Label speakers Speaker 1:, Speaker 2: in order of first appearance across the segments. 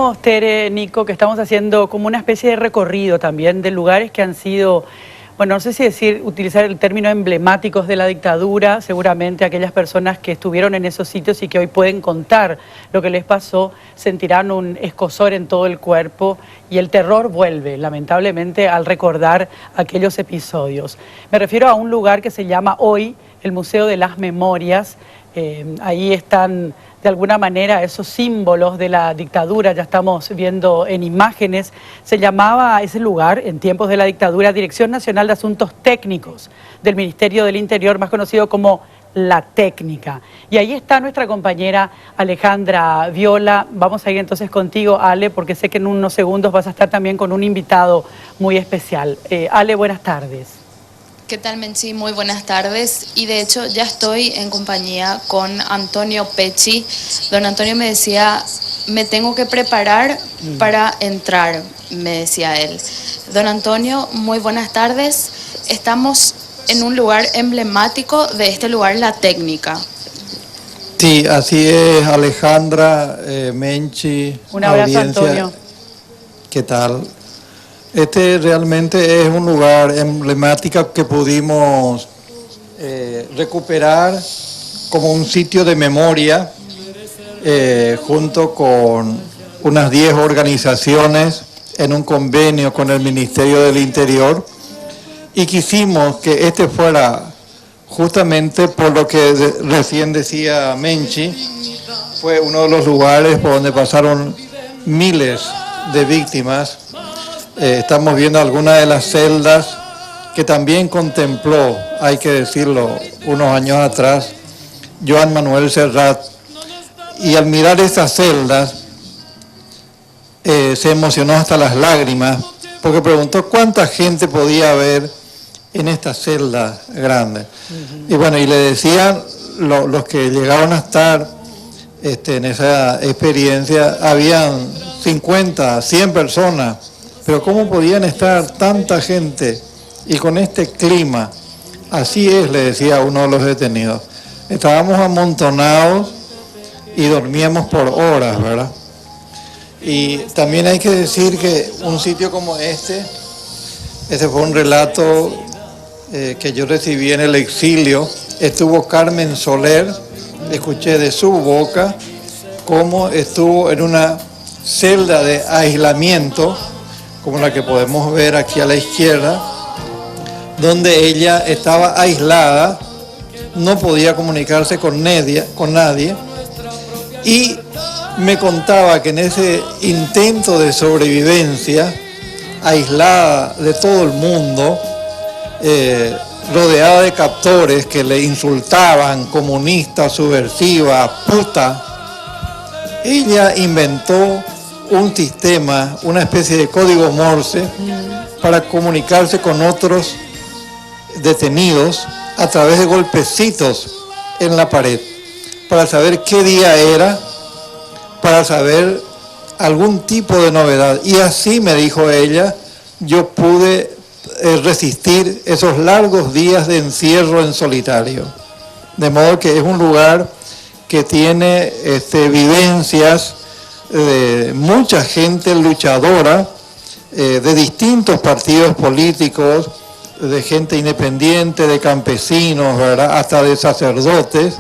Speaker 1: decíamos, Tere, Nico, que estamos haciendo como una especie de recorrido también de lugares que han sido, bueno, no sé si utilizar el término emblemáticos de la dictadura. Seguramente aquellas personas que estuvieron en esos sitios y que hoy pueden contar lo que les pasó, sentirán un escozor en todo el cuerpo y el terror vuelve, lamentablemente, al recordar aquellos episodios. Me refiero a un lugar que se llama hoy el Museo de las Memorias. Ahí están de alguna manera esos símbolos de la dictadura, ya estamos viendo en imágenes. Se llamaba ese lugar en tiempos de la dictadura Dirección Nacional de Asuntos Técnicos del Ministerio del Interior, más conocido como La Técnica. Y ahí está nuestra compañera Alejandra Viola. Vamos a ir entonces contigo, Ale, porque sé que en unos segundos vas a estar también con un invitado muy especial. Ale, buenas tardes.
Speaker 2: ¿Qué tal, Menchi? Muy buenas tardes. Y de hecho ya estoy en compañía con Antonio Pecci. Don Antonio me decía, me tengo que preparar para entrar, me decía él. Don Antonio, muy buenas tardes. Estamos en un lugar emblemático de este lugar, La Técnica.
Speaker 3: Sí, así es, Alejandra, Menchi,
Speaker 1: un abrazo,
Speaker 3: audiencia.
Speaker 1: Antonio.
Speaker 3: ¿Qué tal? Este realmente es un lugar emblemático que pudimos recuperar como un sitio de memoria junto con unas 10 organizaciones en un convenio con el Ministerio del Interior, y quisimos que este fuera justamente por lo que recién decía Menchi, fue uno de los lugares por donde pasaron miles de víctimas. Estamos viendo algunas de las celdas que también contempló, hay que decirlo, unos años atrás, Joan Manuel Serrat. Y al mirar estas celdas, se emocionó hasta las lágrimas, porque preguntó cuánta gente podía haber en estas celdas grandes. Y bueno, y le decían los que llegaron a estar en esa experiencia, habían 50, 100 personas. Pero ¿cómo podían estar tanta gente y con este clima? Así es, le decía uno de los detenidos. Estábamos amontonados y dormíamos por horas, ¿verdad? Y también hay que decir que un sitio como este fue un relato que yo recibí en el exilio. Estuvo Carmen Soler, escuché de su boca cómo estuvo en una celda de aislamiento, como la que podemos ver aquí a la izquierda, donde ella estaba aislada, no podía comunicarse con nadie, y me contaba que en ese intento de sobrevivencia, aislada de todo el mundo, rodeada de captores que le insultaban, comunista, subversiva, puta, ella inventó un sistema, una especie de código Morse para comunicarse con otros detenidos a través de golpecitos en la pared, para saber qué día era, para saber algún tipo de novedad. Y así, me dijo ella, yo pude resistir esos largos días de encierro en solitario. De modo que es un lugar que tiene vivencias de mucha gente luchadora, de distintos partidos políticos, de gente independiente, de campesinos, ¿verdad?, hasta de sacerdotes,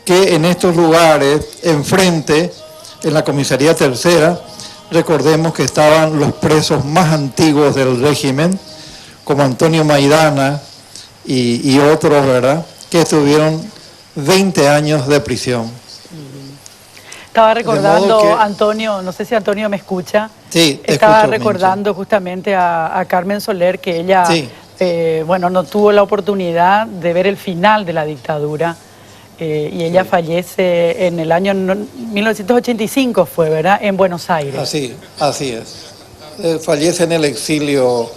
Speaker 3: que en estos lugares, enfrente, en la comisaría tercera, recordemos que estaban los presos más antiguos del régimen, como Antonio Maidana y otros, ¿verdad?, que estuvieron 20 años de prisión.
Speaker 1: Estaba recordando, Antonio, no sé si Antonio me escucha.
Speaker 3: Sí,
Speaker 1: estaba recordando justamente a Carmen Soler, que ella,
Speaker 3: sí,
Speaker 1: bueno, no tuvo la oportunidad de ver el final de la dictadura, y ella fallece en el año 1985, fue, ¿verdad?, en Buenos Aires.
Speaker 3: Así es. Fallece en el exilio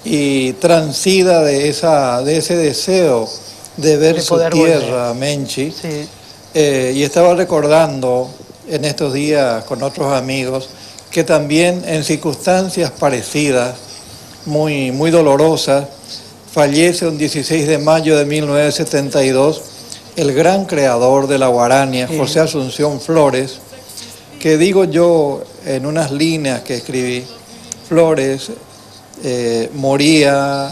Speaker 3: y transida de ese deseo de ver su tierra, volver. Menchi.
Speaker 1: Sí.
Speaker 3: Y estaba recordando en estos días con otros amigos que también en circunstancias parecidas, muy, muy dolorosas, fallece un 16 de mayo de 1972 el gran creador de la guarania, José Asunción Flores, que digo yo, en unas líneas que escribí, Flores moría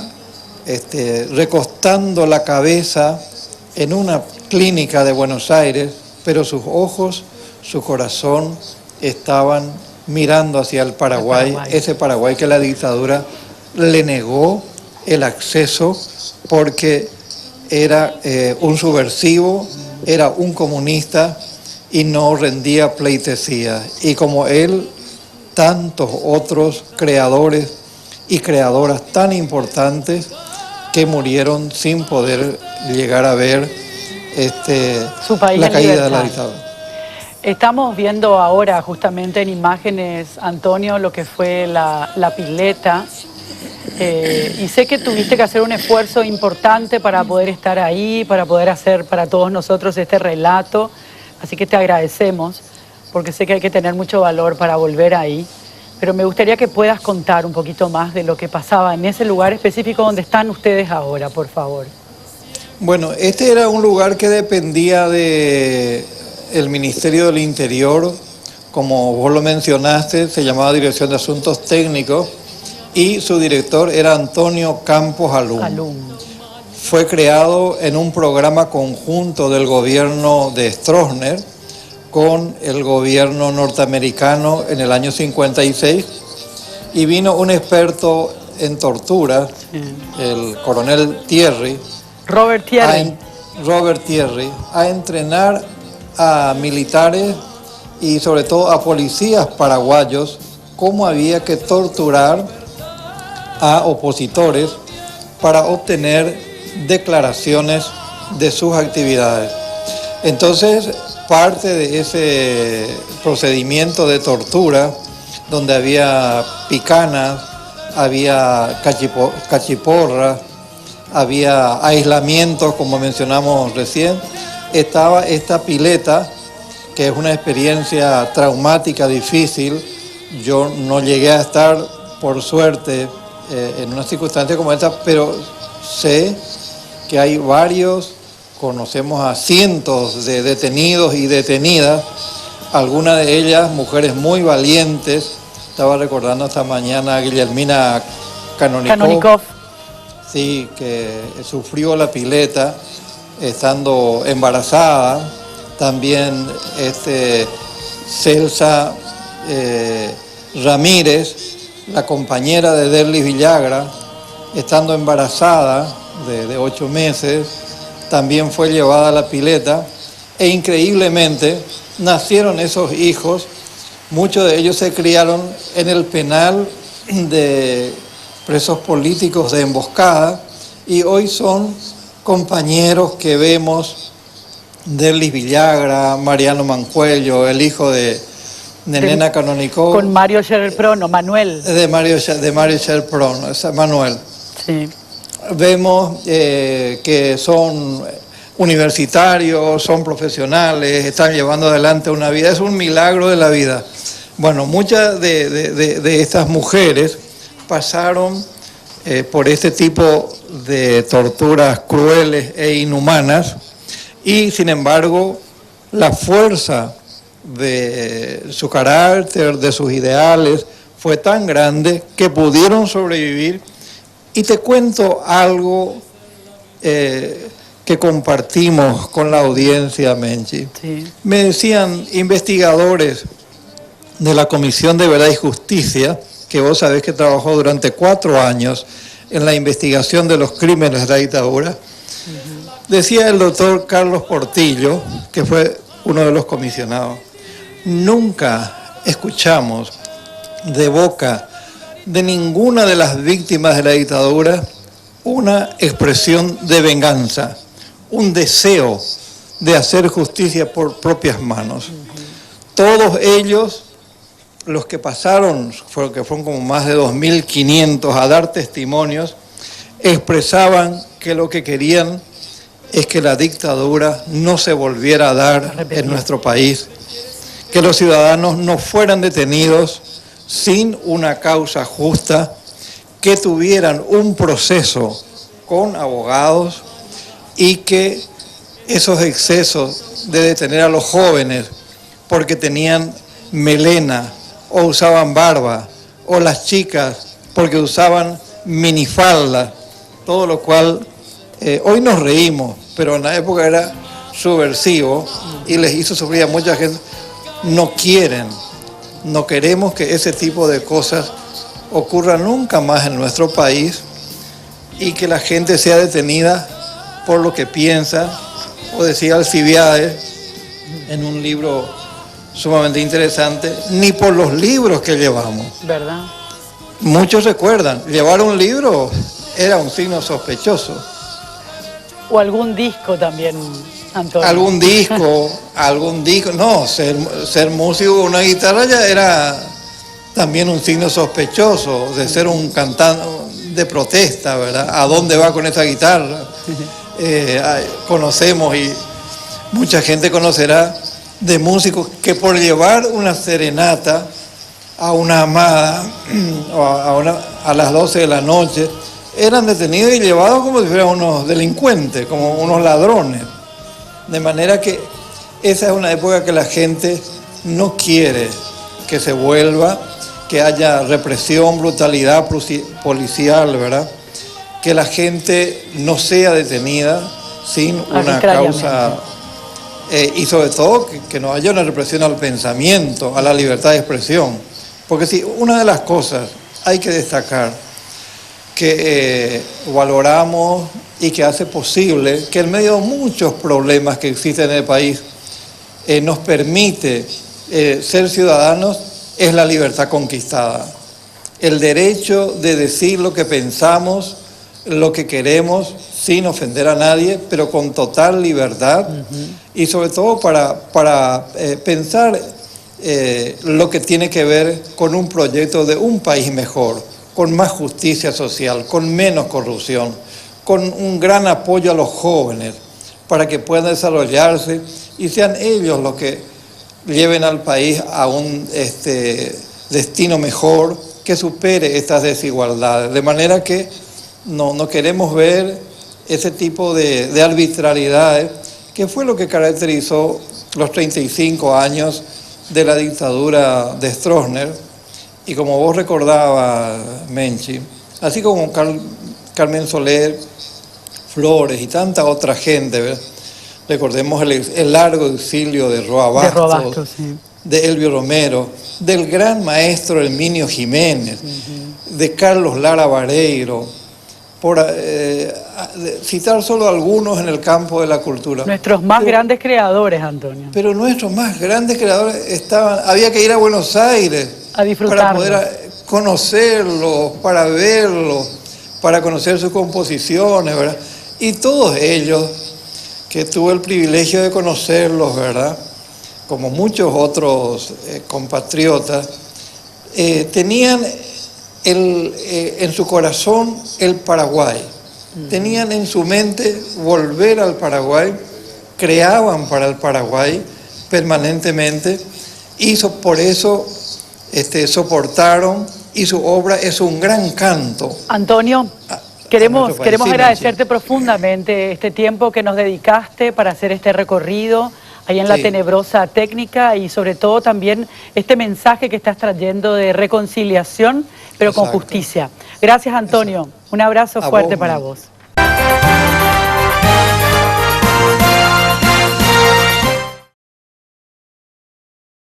Speaker 3: recostando la cabeza en una clínica de Buenos Aires, pero sus ojos, su corazón estaban mirando hacia el Paraguay, ese Paraguay que la dictadura le negó el acceso porque era un subversivo, era un comunista y no rendía pleitesía. Y como él, tantos otros creadores y creadoras tan importantes que murieron sin poder llegar a ver
Speaker 1: su país
Speaker 3: la
Speaker 1: en
Speaker 3: caída
Speaker 1: libertad.
Speaker 3: de la dictadura.
Speaker 1: Estamos viendo ahora justamente en imágenes, Antonio, lo que fue la pileta. Y sé que tuviste que hacer un esfuerzo importante para poder estar ahí, para poder hacer para todos nosotros este relato. Así que te agradecemos, porque sé que hay que tener mucho valor para volver ahí. Pero me gustaría que puedas contar un poquito más de lo que pasaba en ese lugar específico donde están ustedes ahora, por favor.
Speaker 3: Bueno, este era un lugar que dependía del Ministerio del Interior, como vos lo mencionaste, se llamaba Dirección de Asuntos Técnicos, y su director era Antonio Campos Alum. Fue creado en un programa conjunto del gobierno de Stroessner con el gobierno norteamericano en el año 56, y vino un experto en tortura, el coronel Thierry,
Speaker 1: Robert Thierry,
Speaker 3: a entrenar a militares y sobre todo a policías paraguayos cómo había que torturar a opositores para obtener declaraciones de sus actividades. Entonces, parte de ese procedimiento de tortura, donde había picanas, había cachiporras, había aislamientos, como mencionamos recién, estaba esta pileta, que es una experiencia traumática, difícil. Yo no llegué a estar, por suerte, en una circunstancia como esta, pero sé que hay varios, conocemos a cientos de detenidos y detenidas, algunas de ellas mujeres muy valientes. Estaba recordando esta mañana a Guillermina Canonikov, sí, que sufrió la pileta estando embarazada. También Celsa Ramírez, la compañera de Derlis Villagra, estando embarazada de 8 meses, también fue llevada a la pileta, e increíblemente nacieron esos hijos. Muchos de ellos se criaron en el penal de presos políticos de emboscada, y hoy son compañeros que vemos: Derlis Villagra, Mariano Mancuello, el hijo de Nena Canonikov.
Speaker 1: Con Mario Scherprono, Manuel.
Speaker 3: De Mario Scherprono, Manuel.
Speaker 1: Sí.
Speaker 3: Vemos que son universitarios, son profesionales, están llevando adelante una vida. Es un milagro de la vida. Bueno, muchas de estas mujeres pasaron por este tipo de torturas crueles e inhumanas, y sin embargo la fuerza de su carácter, de sus ideales, fue tan grande que pudieron sobrevivir. Y te cuento algo que compartimos con la audiencia, Menchi.
Speaker 1: Sí.
Speaker 3: Me decían investigadores de la Comisión de Verdad y Justicia, que vos sabés que trabajó durante 4 años en la investigación de los crímenes de la dictadura. Decía el doctor Carlos Portillo, que fue uno de los comisionados: nunca escuchamos de boca de ninguna de las víctimas de la dictadura una expresión de venganza, un deseo de hacer justicia por propias manos. Todos ellos, los que pasaron, que fueron como más de 2.500 a dar testimonios, expresaban que lo que querían es que la dictadura no se volviera a dar en nuestro país, que los ciudadanos no fueran detenidos sin una causa justa, que tuvieran un proceso con abogados, y que esos excesos de detener a los jóvenes porque tenían melena o usaban barba, o las chicas porque usaban minifalda, todo lo cual hoy nos reímos, pero en la época era subversivo y les hizo sufrir a mucha gente. No queremos que ese tipo de cosas ocurra nunca más en nuestro país y que la gente sea detenida por lo que piensa, o decía Alcibiades en un libro sumamente interesante, ni por los libros que llevamos.
Speaker 1: ¿Verdad?
Speaker 3: Muchos recuerdan, llevar un libro era un signo sospechoso.
Speaker 1: O algún disco también, Antonio.
Speaker 3: Algún disco, no, ser músico con una guitarra ya era también un signo sospechoso de ser un cantante de protesta, ¿verdad? ¿A dónde va con esa guitarra? Conocemos y mucha gente conocerá de músicos que por llevar una serenata a una amada a las 12 de la noche eran detenidos y llevados como si fueran unos delincuentes, como unos ladrones. De manera que esa es una época que la gente no quiere que se vuelva, que haya represión, brutalidad policial, ¿verdad? Que la gente no sea detenida sin una causa, y sobre todo que no haya una represión al pensamiento, a la libertad de expresión. Porque si una de las cosas hay que destacar que valoramos y que hace posible que en medio de muchos problemas que existen en el país nos permite ser ciudadanos es la libertad conquistada. El derecho de decir lo que pensamos, lo que queremos, sin ofender a nadie, pero con total libertad, y sobre todo para pensar lo que tiene que ver con un proyecto de un país mejor, con más justicia social, con menos corrupción, con un gran apoyo a los jóvenes para que puedan desarrollarse y sean ellos los que lleven al país a un destino mejor que supere estas desigualdades. De manera que no queremos ver ese tipo de arbitrariedades, que fue lo que caracterizó los 35 años de la dictadura de Stroessner. Y como vos recordabas, Menchi, así como Carmen Soler, Flores y tanta otra gente, ¿verdad? Recordemos el largo exilio de Roa Bastos,
Speaker 1: sí,
Speaker 3: de Elvio Romero, del gran maestro Herminio Jiménez, de Carlos Lara Vareiro, por citar solo algunos en el campo de la cultura.
Speaker 1: Nuestros más grandes creadores, Antonio.
Speaker 3: Pero nuestros más grandes creadores había que ir a Buenos Aires
Speaker 1: A disfrutarlo.
Speaker 3: para poder conocerlos, para verlos, para conocer sus composiciones, ¿verdad? Y todos ellos, que tuve el privilegio de conocerlos, ¿verdad?, como muchos otros compatriotas, tenían en su corazón el Paraguay, tenían en su mente volver al Paraguay, creaban para el Paraguay permanentemente, y por eso soportaron, y su obra es un gran canto.
Speaker 1: Antonio, queremos
Speaker 3: Sí,
Speaker 1: agradecerte profundamente este tiempo que nos dedicaste para hacer este recorrido ahí en la tenebrosa técnica, y sobre todo también este mensaje que estás trayendo de reconciliación, pero con justicia. Gracias, Antonio. Un abrazo fuerte para vos.